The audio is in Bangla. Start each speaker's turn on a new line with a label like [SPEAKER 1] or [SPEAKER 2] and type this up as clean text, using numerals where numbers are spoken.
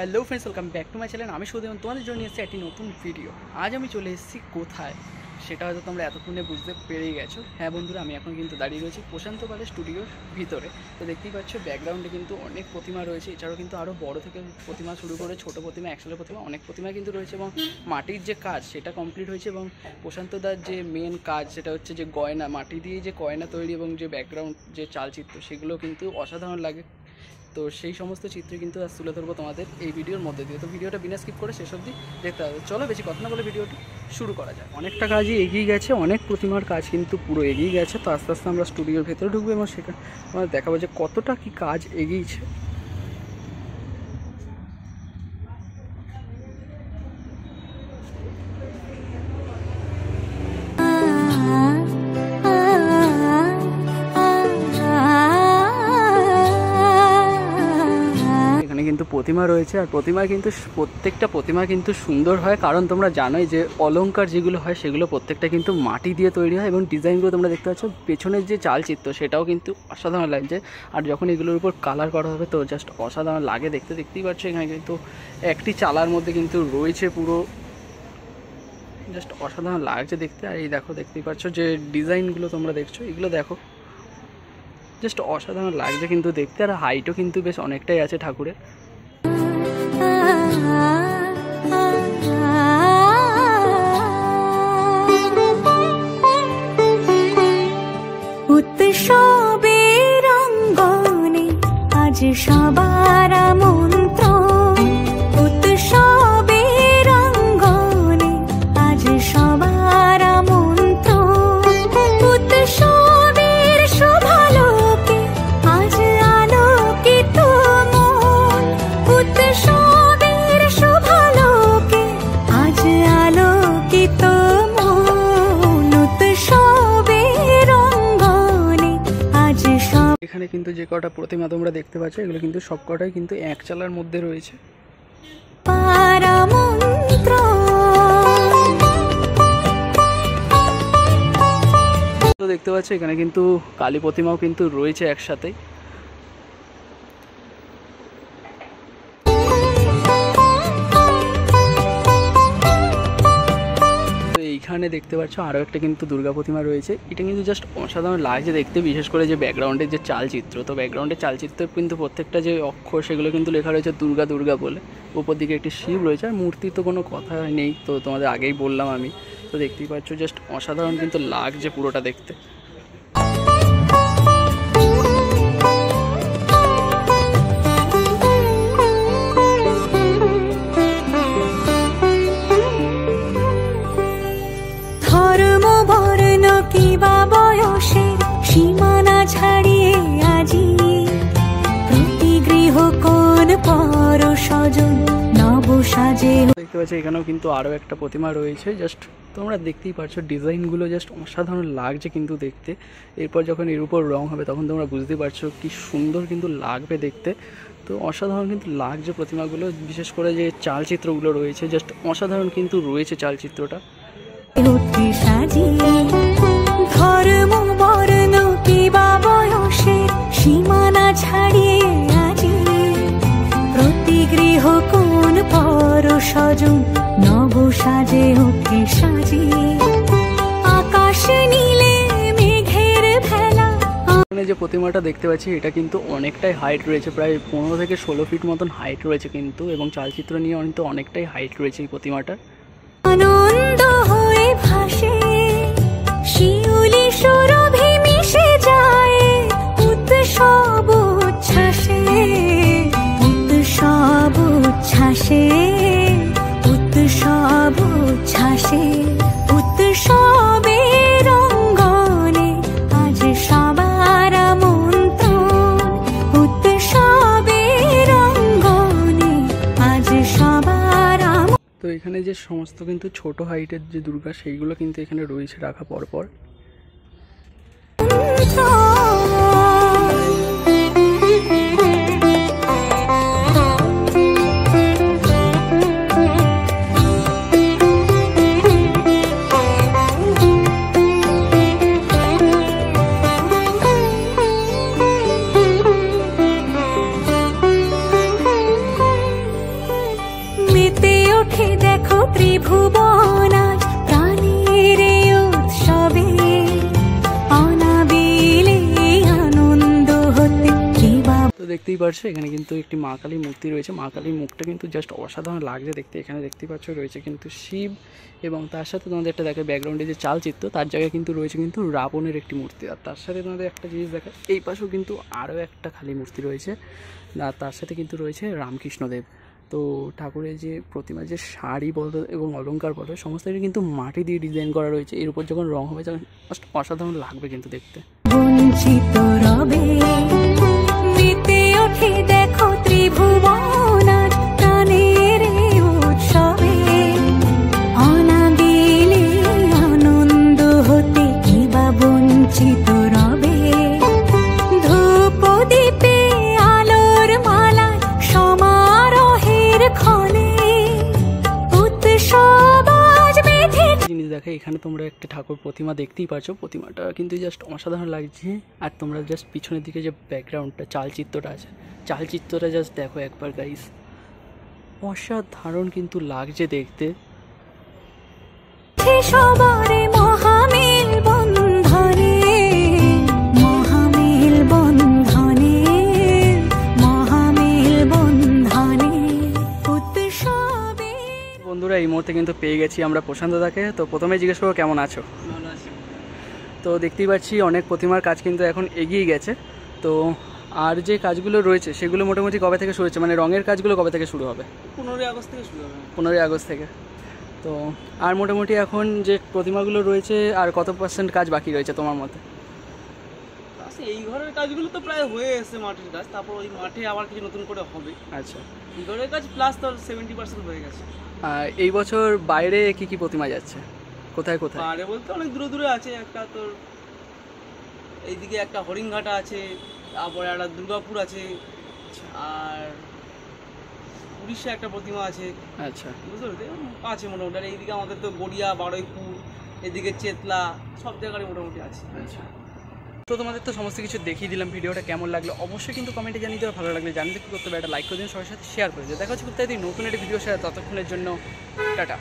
[SPEAKER 1] Hello friends, welcome back to my channel. আমি সুদেব, তোমাদের জন্য এসেছি একটি নতুন ভিডিও। আজ আমি চলে এসেছি কোথায় সেটা হয়তো তোমরা এতক্ষণে বুঝতে পেরেই গেছো। হ্যাঁ বন্ধুরা, আমি এখন কিন্তু দাঁড়িয়ে রয়েছি প্রশান্ত পালের স্টুডিওর ভিতরে। তো দেখতেই পাচ্ছ ব্যাকগ্রাউন্ডে কিন্তু অনেক প্রতিমা রয়েছে। এছাড়াও কিন্তু আরও বড় থেকে প্রতিমা শুরু করে ছোটো প্রতিমা, একশোটা প্রতিমা, অনেক প্রতিমা কিন্তু রয়েছে। এবং মাটির যে কাজ সেটা কমপ্লিট হয়েছে। এবং প্রশান্তদার যে মেন কাজ সেটা হচ্ছে যে গয়না, মাটি দিয়ে যে গয়না তৈরি এবং যে ব্যাকগ্রাউন্ড যে চালচিত্র, সেগুলো কিন্তু অসাধারণ লাগে। তো সেই সমস্ত চিত্র কিন্তু আজ তুলে ধরবো তোমাদের এই ভিডিওর মধ্যে দিয়ে। তো ভিডিওটা বিনা স্কিপ করে শেষ অবধি দেখতে হবে। চলো বেশি কথা না বলে ভিডিওটি শুরু করা যায়। অনেকটা কাজই এগিয়ে গেছে, অনেক প্রতিমার কাজ কিন্তু পুরো এগিয়ে গেছে। তো আস্তে আস্তে আমরা স্টুডিওর ভেতরে ঢুকবো এবং সেখানে আমরা দেখাবো যে কতটা কি কাজ এগিয়েছে। কিন্তু প্রতিমা রয়েছে, আর প্রতিমা কিন্তু প্রত্যেকটা প্রতিমা কিন্তু সুন্দর হয়। কারণ তোমরা জানোই যে অলংকার যেগুলো হয় সেগুলো প্রত্যেকটা কিন্তু মাটি দিয়ে তৈরি হয়। এবং ডিজাইনগুলো তোমরা দেখতে পাচ্ছ, পেছনের যে চালচিত্র সেটাও কিন্তু অসাধারণ লাগছে। আর যখন এগুলোর উপর কালার করা হবে তো জাস্ট অসাধারণ লাগে দেখতে। দেখতেই পাচ্ছ এখানে কিন্তু একটি চালার মধ্যে কিন্তু রয়েছে পুরো, জাস্ট অসাধারণ লাগছে দেখতে। আর এই দেখো, দেখতেই পাচ্ছ যে ডিজাইনগুলো তোমরা দেখছো, এগুলো দেখো জাস্ট অসাধারণ লাগছে কিন্তু দেখতে। আর হাইটও কিন্তু বেশ অনেকটাই আছে ঠাকুরের।
[SPEAKER 2] উৎসবের অঙ্গনে আজ সবার মন্ত্র, উৎসবের অঙ্গনে আজ সবার মন্ত্র, উৎসবের শোভালোকে আজ আলোকিত মন, উৎসবের শোভালোকে আজ আলোকিত মন, উৎসবের অঙ্গনে আজ সব।
[SPEAKER 1] এখানে কিন্তু যে কটা প্রতিমা তোমরা দেখতে পাচ্ছ এগুলো কিন্তু সব কটাই কিন্তু এক চালার মধ্যে রয়েছে। তো দেখতে পাচ্ছ এখানে কিন্তু কালী প্রতিমাও কিন্তু রয়েছে একসাথেই। এইখানে দেখতে পাচ্ছ আরও একটা কিন্তু দুর্গা প্রতিমা রয়েছে। এটা কিন্তু জাস্ট অসাধারণ লাগছে দেখতে, বিশেষ করে যে ব্যাকগ্রাউন্ডের যে চালচিত্র। তো ব্যাকগ্রাউন্ডের চালচিত্রের কিন্তু প্রত্যেকটা যে অক্ষর সেগুলো কিন্তু লেখা রয়েছে দুর্গা দুর্গা বলে। উপর দিকে একটি শিব রয়েছে, আর মূর্তির তো কোনো কথা নেই, তো তোমাদের আগেই বললাম আমি। তো দেখতেই পাচ্ছ জাস্ট অসাধারণ কিন্তু লাগছে পুরোটা দেখতে।
[SPEAKER 2] সীমানা ছাড়িয়ে আজি প্রতি গৃহ কোন পর স্বজন নব সাজে।
[SPEAKER 1] দেখতে পাচ্ছ এখানেও কিন্তু আরও একটা প্রতিমা রয়েছে। জাস্ট তোমরা দেখতেই পাচ্ছ ডিজাইনগুলো জাস্ট অসাধারণ লাগছে কিন্তু দেখতে। এরপর যখন এর উপর রং হবে তখন তোমরা বুঝতে পারছো কি সুন্দর কিন্তু লাগবে দেখতে। তো অসাধারণ কিন্তু লাগছে প্রতিমাগুলো, বিশেষ করে যে চালচিত্রগুলো রয়েছে জাস্ট অসাধারণ কিন্তু রয়েছে চালচিত্রটা।
[SPEAKER 2] ধর্ম বর্ণ কিবা বয়সের সীমানা ছাড়িয়ে আজি প্রতি গৃহ কোন পর স্বজন নব সাজে ওকে সাজিয়ে আকাশ নীলে মেঘের ভেলা।
[SPEAKER 1] এখানে যে প্রতিমাটা দেখতে পাচ্ছি এটা কিন্তু অনেকটাই হাইট রয়েছে, প্রায় 15 থেকে 16 ফিট মতন হাইট রয়েছে কিন্তু। এবং চালচিত্র নিয়ে কিন্তু অনেকটাই হাইট রয়েছে এই প্রতিমাটা।
[SPEAKER 2] আনন্দ হয়ে ভাসে শিউলি সুরভি মিশে যায় উৎসব উচ্ছ্বাসে, উৎসব উচ্ছ্বাসে, উৎসব উচ্ছ্বাসে, উৎসবের অঙ্গনে আজ সবার মন্ত্র, উৎসবের অঙ্গনে আজ সবার।
[SPEAKER 1] তো এখানে যে সমস্ত কিন্তু ছোট হাইটের যে দুর্গা সেইগুলো কিন্তু এখানে রয়েছে রাখা পরপর। দেখতেই পারছো এখানে কিন্তু একটি মা কালীর মূর্তি রয়েছে। মা কালীর মুখটা কিন্তু জাস্ট অসাধারণ লাগছে দেখতে। এখানে দেখতেই পাচ্ছ রয়েছে কিন্তু শিব, এবং তার সাথে তোমাদের একটা দেখে ব্যাকগ্রাউন্ডে যে চালচিত্র, তার জায়গায় কিন্তু রয়েছে কিন্তু রাবণের একটি মূর্তি। আর তার সাথে তোমাদের একটা জিনিস দেখে এই পাশেও কিন্তু আরও একটা খালি মূর্তি রয়েছে, আর তার সাথে কিন্তু রয়েছে রামকৃষ্ণদেব। তো ঠাকুরের যে প্রতিমা, যে শাড়ি বলো এবং অলংকার বলো, সমস্ত কিছু কিন্তু মাটি দিয়ে ডিজাইন করা রয়েছে। এর উপর যখন রং হবে তখন অসাধারণ লাগবে কিন্তু দেখতে।
[SPEAKER 2] বঞ্চিত রবে মেতে ওঠে দেখো ত্রিভুবন আজ প্রাণের এই উৎসবে, অনাবিলে আনন্দ হতে কিবা বঞ্চিত রবে। ধূপ দীপে আলোর মালা সমারোহের ক্ষণে উৎসব আজ বেঁধে।
[SPEAKER 1] জিনিস দেখে এখানে তোমরা একটা ঠাকুর প্রতিমা দেখতেই পাচ্ছ, প্রতিমাটা কিন্তু জাস্ট অসাধারণ লাগছে। আর তোমরা জাস্ট পিছনের দিকে যে ব্যাকগ্রাউন্ডটা চালচিত্রটা আছে, চালচিত্রটা জাস্ট দেখো একবার গাইস, অসাধারণ কিন্তু লাগছে দেখতে।
[SPEAKER 2] সবারে মহামেল বন্ধনে, মহামেল বন্ধনে, মহামেল বন্ধনে উৎসবে।
[SPEAKER 1] বন্ধুরা এই মুহূর্তে কিন্তু পেয়ে গেছি আমরা প্রশান্ত দাকে। তো প্রথমে জিজ্ঞেস করবো কেমন আছো?
[SPEAKER 3] ভালো আছি।
[SPEAKER 1] তো দেখতেই পাচ্ছি অনেক প্রতিমার কাজ কিন্তু এখন এগিয়ে গেছে। তো আর যে কাজগুলো রয়েছে সেগুলো মোটামুটি কবে থেকে শুরু হচ্ছে, মানে রঙের কাজগুলো কবে থেকে শুরু হবে?
[SPEAKER 3] 15ই আগস্ট থেকে শুরু হবে।
[SPEAKER 1] 15ই আগস্ট থেকে। তো আর মোটামুটি এখন যে প্রতিমাগুলো রয়েছে আর কত % কাজ বাকি রয়েছে তোমার মতে?
[SPEAKER 3] এই ঘরের কাজগুলো তো প্রায় হয়ে এসেছে, মাটির কাজ। তারপর ওই মাঠে আবার কিছু নতুন করে হবে।
[SPEAKER 1] আচ্ছা,
[SPEAKER 3] এই ঘরের কাজ প্লাস তো 70% হয়ে গেছে।
[SPEAKER 1] আর এই বছর বাইরে কি কি প্রতিমা যাচ্ছে, কোথায় কোথায়?
[SPEAKER 3] পাহাড়ে বলতে অনেক দূরে দূরে আছে। একটা তোর এইদিকে একটা হরিণঘাটা আছে, তারপরে একটা দুর্গাপুর আছে, আর উড়িষ্যা একটা প্রতিমা আছে।
[SPEAKER 1] আচ্ছা,
[SPEAKER 3] বুঝতে পারতে আছে মোটামুটি। আর এইদিকে আমাদের তো গড়িয়া, বারুইপুর, এদিকে চেতলা, সব জায়গায় মোটামুটি আছে।
[SPEAKER 1] আচ্ছা। তো তোমাদের তো সমস্ত কিছু দেখিয়ে দিলাম। ভিডিওটা কেমন লাগলো অবশ্যই কিন্তু কমেন্টে জানিয়ে দেবে। ভালো লাগলে জানিয়ে কী করতে হবে, একটা লাইক করে দিন, সবার সাথে শেয়ার করে দিন। দেখা হচ্ছে কোথায় নতুন একটা ভিডিও শেয়ার। ততক্ষণের জন্য টাটা।